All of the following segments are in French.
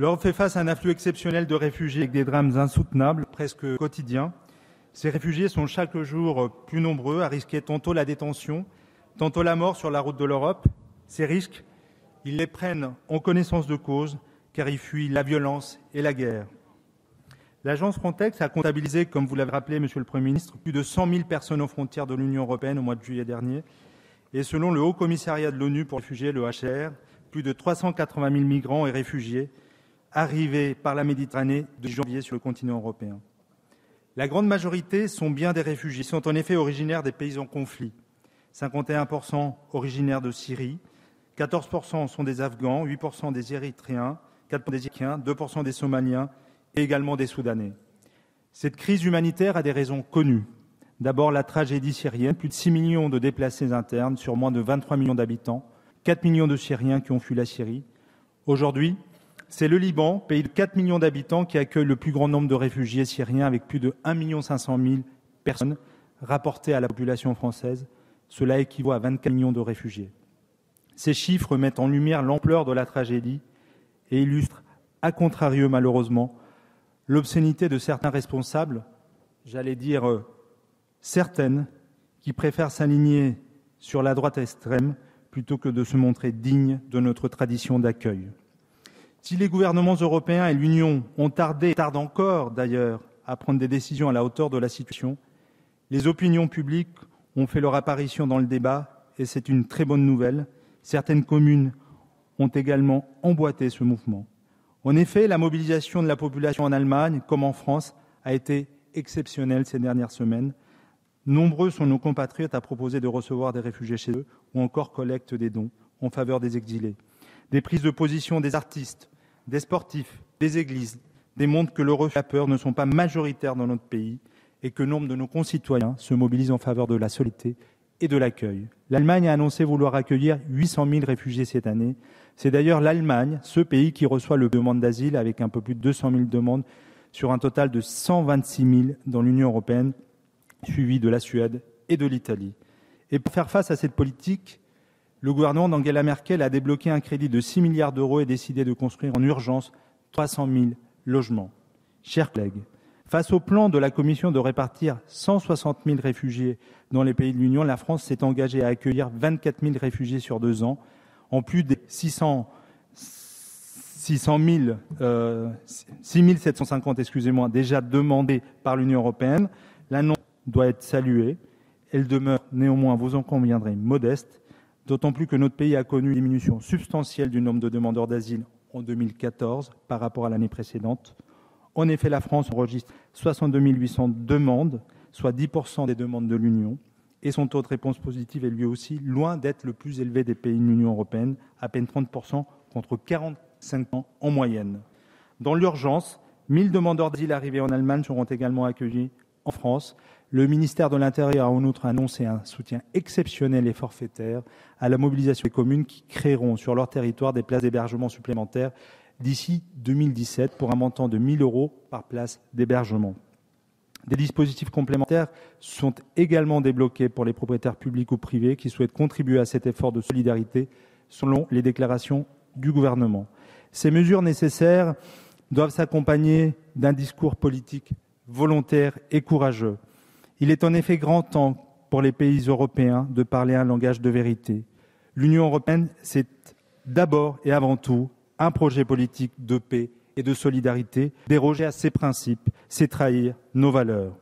L'Europe fait face à un afflux exceptionnel de réfugiés avec des drames insoutenables, presque quotidiens. Ces réfugiés sont chaque jour plus nombreux à risquer tantôt la détention, tantôt la mort sur la route de l'Europe. Ces risques, ils les prennent en connaissance de cause, car ils fuient la violence et la guerre. L'agence Frontex a comptabilisé, comme vous l'avez rappelé, Monsieur le Premier ministre, plus de 100 000 personnes aux frontières de l'Union européenne au mois de juillet dernier. Et selon le Haut Commissariat de l'ONU pour les réfugiés, le HCR, plus de 380 000 migrants et réfugiés arrivés par la Méditerranée de janvier sur le continent européen. La grande majorité sont bien des réfugiés. Ils sont en effet originaires des pays en conflit. 51% originaires de Syrie, 14% sont des Afghans, 8% des Érythréens, 4% des Irakiens, 2% des Somaliens et également des Soudanais. Cette crise humanitaire a des raisons connues. D'abord, la tragédie syrienne, plus de 6 millions de déplacés internes sur moins de 23 millions d'habitants, 4 millions de Syriens qui ont fui la Syrie. Aujourd'hui, c'est le Liban, pays de 4 millions d'habitants, qui accueille le plus grand nombre de réfugiés syriens avec plus de 1 500 000 personnes rapportées à la population française. Cela équivaut à 24 millions de réfugiés. Ces chiffres mettent en lumière l'ampleur de la tragédie et illustrent, à contrario malheureusement, l'obscénité de certains responsables, j'allais dire certaines, qui préfèrent s'aligner sur la droite extrême plutôt que de se montrer dignes de notre tradition d'accueil. Si les gouvernements européens et l'Union ont tardé, et tardent encore d'ailleurs, à prendre des décisions à la hauteur de la situation, les opinions publiques ont fait leur apparition dans le débat et c'est une très bonne nouvelle. Certaines communes ont également emboîté ce mouvement. En effet, la mobilisation de la population en Allemagne, comme en France, a été exceptionnelle ces dernières semaines. Nombreux sont nos compatriotes à proposer de recevoir des réfugiés chez eux ou encore collectent des dons en faveur des exilés. Des prises de position des artistes, des sportifs, des églises démontrent que le refus à peur ne sont pas majoritaires dans notre pays et que nombre de nos concitoyens se mobilisent en faveur de la solidarité et de l'accueil. L'Allemagne a annoncé vouloir accueillir 800 000 réfugiés cette année. C'est d'ailleurs l'Allemagne, ce pays qui reçoit le demande d'asile avec un peu plus de 200 000 demandes sur un total de 126 000 dans l'Union européenne, suivi de la Suède et de l'Italie. Et pour faire face à cette politique, le gouvernement d'Angela Merkel a débloqué un crédit de 6 milliards d'euros et décidé de construire en urgence 300 000 logements. Chers collègues, face au plan de la Commission de répartir 160 000 réfugiés dans les pays de l'Union, la France s'est engagée à accueillir 24 000 réfugiés sur 2 ans, en plus des 6 750 déjà demandés par l'Union européenne. L'annonce doit être saluée. Elle demeure néanmoins, vous en conviendrez, modeste, d'autant plus que notre pays a connu une diminution substantielle du nombre de demandeurs d'asile en 2014 par rapport à l'année précédente. En effet, la France enregistre 62 800 demandes, soit 10% des demandes de l'Union, et son taux de réponse positive est lui aussi loin d'être le plus élevé des pays de l'Union européenne, à peine 30% contre 45% en moyenne. Dans l'urgence, 1000 demandeurs d'asile arrivés en Allemagne seront également accueillis en France. Le ministère de l'Intérieur a en outre annoncé un soutien exceptionnel et forfaitaire à la mobilisation des communes qui créeront sur leur territoire des places d'hébergement supplémentaires d'ici 2017 pour un montant de 1 000 € par place d'hébergement. Des dispositifs complémentaires sont également débloqués pour les propriétaires publics ou privés qui souhaitent contribuer à cet effort de solidarité selon les déclarations du gouvernement. Ces mesures nécessaires doivent s'accompagner d'un discours politique volontaire et courageux. Il est en effet grand temps pour les pays européens de parler un langage de vérité. L'Union européenne, c'est d'abord et avant tout un projet politique de paix et de solidarité. Déroger à ces principes, c'est trahir nos valeurs.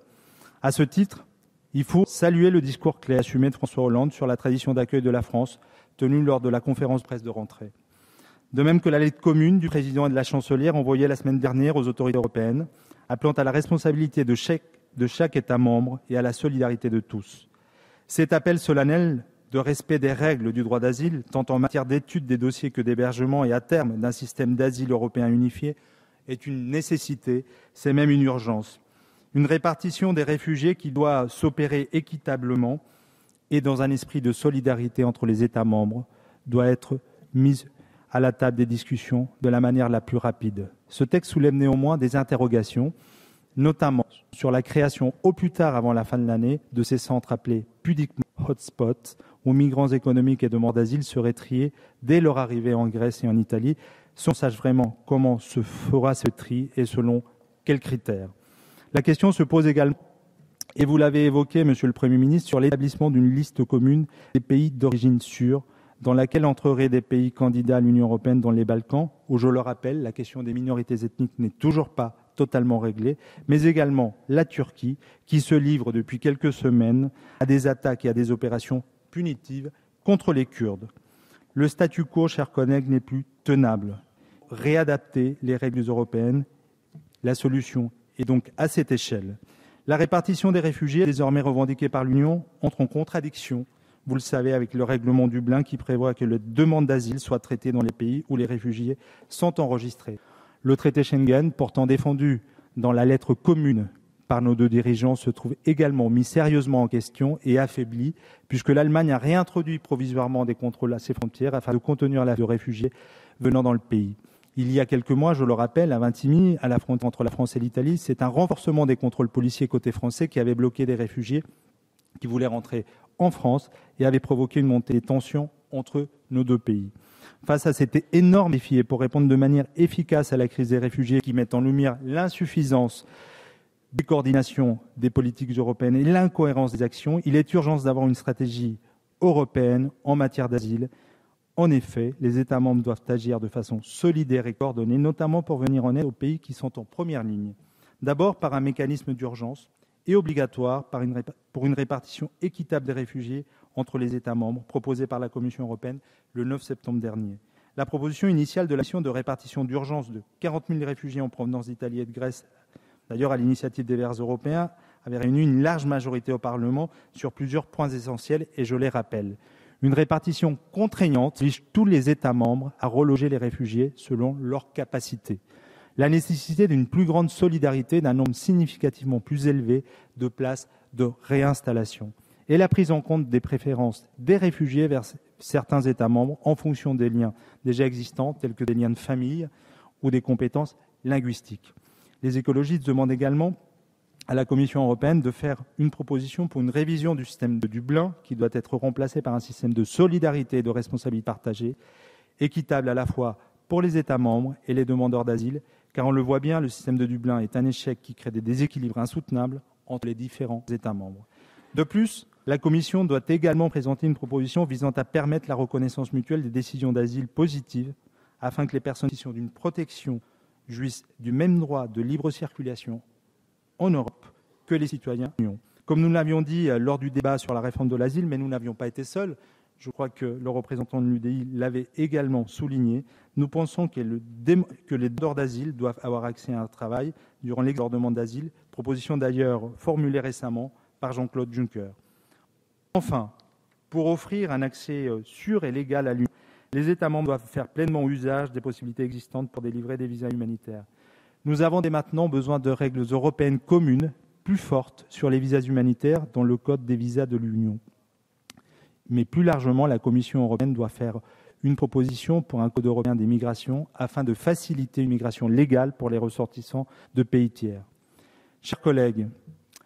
À ce titre, il faut saluer le discours clair assumé de François Hollande sur la tradition d'accueil de la France tenue lors de la conférence de presse de rentrée. De même que la lettre commune du président et de la chancelière envoyée la semaine dernière aux autorités européennes, appelant à la responsabilité de chaque État membre et à la solidarité de tous. Cet appel solennel de respect des règles du droit d'asile, tant en matière d'étude des dossiers que d'hébergement et à terme d'un système d'asile européen unifié, est une nécessité, c'est même une urgence. Une répartition des réfugiés qui doit s'opérer équitablement et dans un esprit de solidarité entre les États membres doit être mise à la table des discussions de la manière la plus rapide. Ce texte soulève néanmoins des interrogations, notamment sur la création au plus tard avant la fin de l'année de ces centres appelés pudiquement hotspots, où migrants économiques et demandeurs d'asile seraient triés dès leur arrivée en Grèce et en Italie, sans sache vraiment comment se fera ce tri et selon quels critères. La question se pose également, et vous l'avez évoqué, Monsieur le Premier ministre, sur l'établissement d'une liste commune des pays d'origine sûrs, dans laquelle entreraient des pays candidats à l'Union européenne dans les Balkans, où, je le rappelle, la question des minorités ethniques n'est toujours pas totalement réglée, mais également la Turquie, qui se livre depuis quelques semaines à des attaques et à des opérations punitives contre les Kurdes. Le statu quo, chers collègues, n'est plus tenable. Réadapter les règles européennes, la solution est donc à cette échelle. La répartition des réfugiés, désormais revendiquée par l'Union, entre en contradiction, vous le savez, avec le règlement Dublin qui prévoit que les demandes d'asile soient traitées dans les pays où les réfugiés sont enregistrés. Le traité Schengen, pourtant défendu dans la lettre commune par nos deux dirigeants, se trouve également mis sérieusement en question et affaibli, puisque l'Allemagne a réintroduit provisoirement des contrôles à ses frontières afin de contenir la flux de réfugiés venant dans le pays. Il y a quelques mois, je le rappelle, à Vintimille, à la frontière entre la France et l'Italie, c'est un renforcement des contrôles policiers côté français qui avait bloqué des réfugiés qui voulaient rentrer en France et avait provoqué une montée des tensions entre nos deux pays. Face à cet énorme défi et pour répondre de manière efficace à la crise des réfugiés qui met en lumière l'insuffisance des coordinations des politiques européennes et l'incohérence des actions, il est urgent d'avoir une stratégie européenne en matière d'asile. En effet, les États membres doivent agir de façon solidaire et coordonnée, notamment pour venir en aide aux pays qui sont en première ligne. D'abord par un mécanisme d'urgence et obligatoire pour une répartition équitable des réfugiés entre les États membres, proposée par la Commission européenne le 9 septembre dernier. La proposition initiale de l'action de répartition d'urgence de 40 000 réfugiés en provenance d'Italie et de Grèce, d'ailleurs à l'initiative des Verts européens, avait réuni une large majorité au Parlement sur plusieurs points essentiels, et je les rappelle. Une répartition contraignante oblige tous les États membres à reloger les réfugiés selon leurs capacités. La nécessité d'une plus grande solidarité, d'un nombre significativement plus élevé de places de réinstallation. Et la prise en compte des préférences des réfugiés vers certains États membres en fonction des liens déjà existants, tels que des liens de famille ou des compétences linguistiques. Les écologistes demandent également à la Commission européenne de faire une proposition pour une révision du système de Dublin qui doit être remplacé par un système de solidarité et de responsabilité partagée, équitable à la fois pour les États membres et les demandeurs d'asile, car on le voit bien, le système de Dublin est un échec qui crée des déséquilibres insoutenables entre les différents États membres. De plus, la Commission doit également présenter une proposition visant à permettre la reconnaissance mutuelle des décisions d'asile positives afin que les personnes qui sont d'une protection jouissent du même droit de libre circulation en Europe que les citoyens de l'Union. Comme nous l'avions dit lors du débat sur la réforme de l'asile, mais nous n'avions pas été seuls, je crois que le représentant de l'UDI l'avait également souligné, nous pensons que les demandeurs d'asile doivent avoir accès à un travail durant l'examen de leur demande d'asile, proposition d'ailleurs formulée récemment par Jean-Claude Juncker. Enfin, pour offrir un accès sûr et légal à l'Union, les États membres doivent faire pleinement usage des possibilités existantes pour délivrer des visas humanitaires. Nous avons dès maintenant besoin de règles européennes communes, plus fortes sur les visas humanitaires dans le code des visas de l'Union. Mais plus largement, la Commission européenne doit faire une proposition pour un code européen des migrations afin de faciliter une migration légale pour les ressortissants de pays tiers. Chers collègues,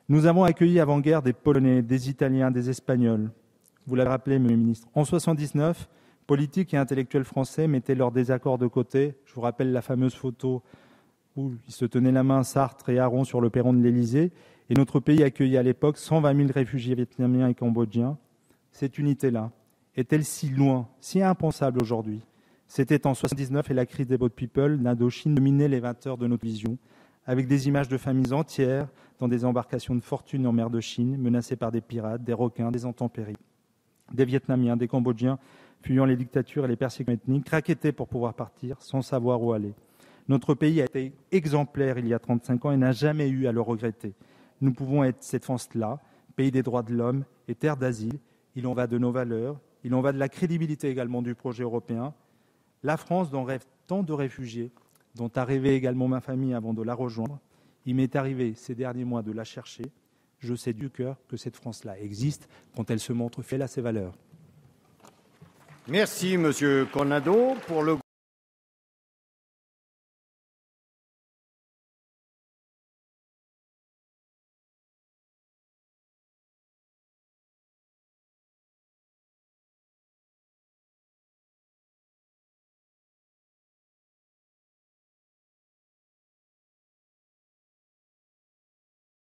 nous avons accueilli avant-guerre des Polonais, des Italiens, des Espagnols. Vous l'avez rappelé, Monsieur le ministre. En 1979, politiques et intellectuels français mettaient leurs désaccords de côté. Je vous rappelle la fameuse photo où ils se tenaient la main, Sartre et Aron, sur le perron de l'Élysée. Et notre pays accueillait à l'époque 120 000 réfugiés vietnamiens et cambodgiens. Cette unité-là est-elle si loin, si impensable aujourd'hui? C'était en 1979 et la crise des boat people d'Indochine dominait les 20 heures de notre vision, avec des images de familles entières dans des embarcations de fortune en mer de Chine, menacées par des pirates, des requins, des intempéries. Des Vietnamiens, des Cambodgiens, fuyant les dictatures et les persécutions ethniques, raquettés pour pouvoir partir sans savoir où aller. Notre pays a été exemplaire il y a 35 ans et n'a jamais eu à le regretter. Nous pouvons être cette France-là, pays des droits de l'homme et terre d'asile. Il en va de nos valeurs, il en va de la crédibilité également du projet européen. La France dont rêvent tant de réfugiés, dont a rêvé également ma famille avant de la rejoindre. Il m'est arrivé ces derniers mois de la chercher. Je sais du cœur que cette France-là existe quand elle se montre fidèle à ses valeurs. Merci, Monsieur Cornado. Pour le